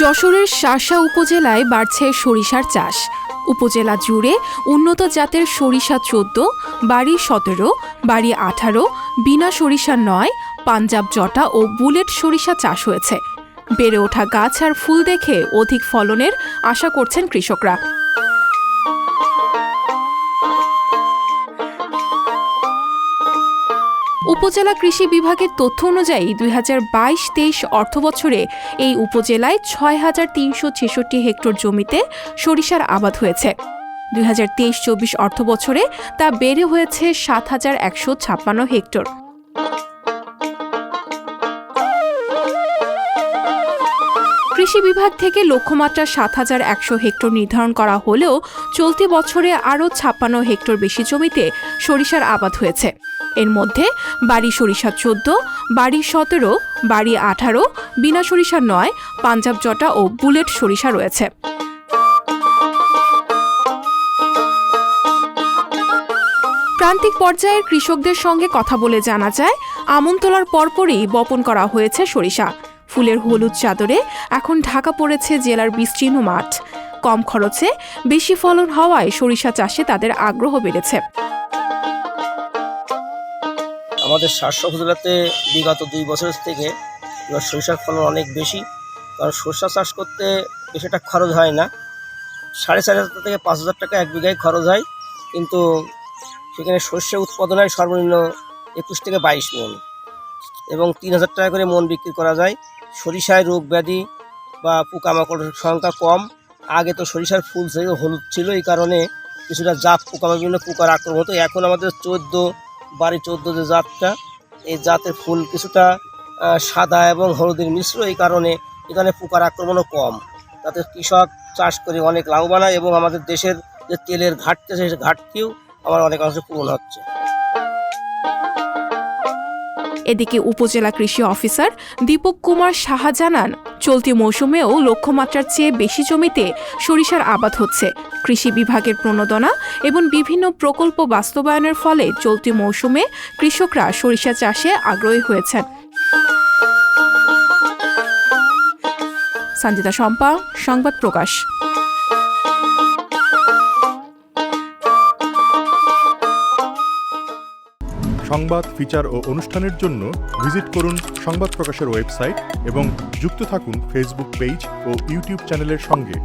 যশোরের শার্শা উপজেলায় বাড়ছে সরিষার চাষ। উপজেলা জুড়ে উন্নত জাতের সরিষা ১৪, বাড়ি ১৭, বাড়ি ১৮, বিনা সরিষা ৯, পাঞ্জাব জটা ও বুলেট সরিষা চাষ হয়েছে। বেড়ে ওঠা গাছ আর ফুল দেখে অধিক ফলনের আশা করছেন কৃষকরা। উপজেলা কৃষি বিভাগের তথ্য অনুযায়ী ২০২২-২৩ অর্থবছরে এই উপজেলায় ৬,৩৬৬ হেক্টর জমিতে সরিষার আবাদ হয়েছে। ২০২৩-২৪ অর্থবছরে তা বেড়ে হয়েছে ৭,১৫৬ হেক্টর। কৃষি বিভাগ থেকে লক্ষ্যমাত্রা ৭,১০০ হেক্টর নির্ধারণ করা হলেও চলতি বছরে আরও ৫৬ হেক্টর বেশি জমিতে সরিষার আবাদ হয়েছে। এর মধ্যে বাড়ি সরিষা ১৪, বাড়ি ১৭, বাড়ি ১৮, বিনা সরিষা ৯, পাঞ্জাব জটা ও বুলেট সরিষা রয়েছে। প্রান্তিক পর্যায়ের কৃষকদের সঙ্গে কথা বলে জানা যায়, আমন তোলার পরপরই বপন করা হয়েছে সরিষা। ফুলের হলুদ চাদরে এখন ঢাকা পড়েছে জেলার বিস্তীর্ণ মাঠ। কম খরচে বেশি ফলন হওয়ায় সরিষা চাষে তাদের আগ্রহ বেড়েছে। আমাদের শার্শা উপজেলাতে বিগত ২ বছর থেকে এবার সরিষার ফলন অনেক বেশি। কারণ সরিষা চাষ করতে বেশি একটা খরচ হয় না, ৪,৫০০ থেকে ৫,০০০ টাকা এক বিঘায় খরচ হয়, কিন্তু সেখানে সরিষা উৎপাদন হয় সর্বনিম্ন ২১ থেকে ২২ মণ এবং ৩,০০০ টাকা করে মণ বিক্রি করা যায়। সরিষায় রোগ ব্যাধি বা পোকামাকড়ের সংখ্যা কম। আগে তো সরিষার ফুল ছিল হলুদ ছিল, এই কারণে কিছুটা জাপ পোকা বিভিন্ন পোকার আক্রমণ হতো। এখন আমাদের ১৪, বাড়ি ১৪ যে জাতটা, এই জাতের ফুল কিছুটা সাদা এবং হলুদের মিশ্র, এই কারণে এখানে পোকার আক্রমণও কম। তাতে কৃষক চাষ করে অনেক লাভবান হয় এবং আমাদের দেশের যে তেলের ঘাটতি আছে সেই ঘাটতিও আমার অনেক অংশে পূরণ হচ্ছে। এদিকে উপজেলা কৃষি অফিসার দীপক কুমার সাহা জানান, চলতি মৌসুমেও লক্ষ্যমাত্রার চেয়ে বেশি জমিতে সরিষার আবাদ হচ্ছে। কৃষি বিভাগের প্রণোদনা এবং বিভিন্ন প্রকল্প বাস্তবায়নের ফলে চলতি মৌসুমে কৃষকরা সরিষা চাষে আগ্রহী হয়েছেন। সঞ্জিতা শম্পা, সংবাদ প্রকাশ। সংবাদ, ফিচার ও অনুষ্ঠানের জন্য ভিজিট করুন সংবাদ প্রকাশের ওয়েবসাইট এবং যুক্ত থাকুন ফেসবুক পেজ ও ইউটিউব চ্যানেলের সঙ্গে।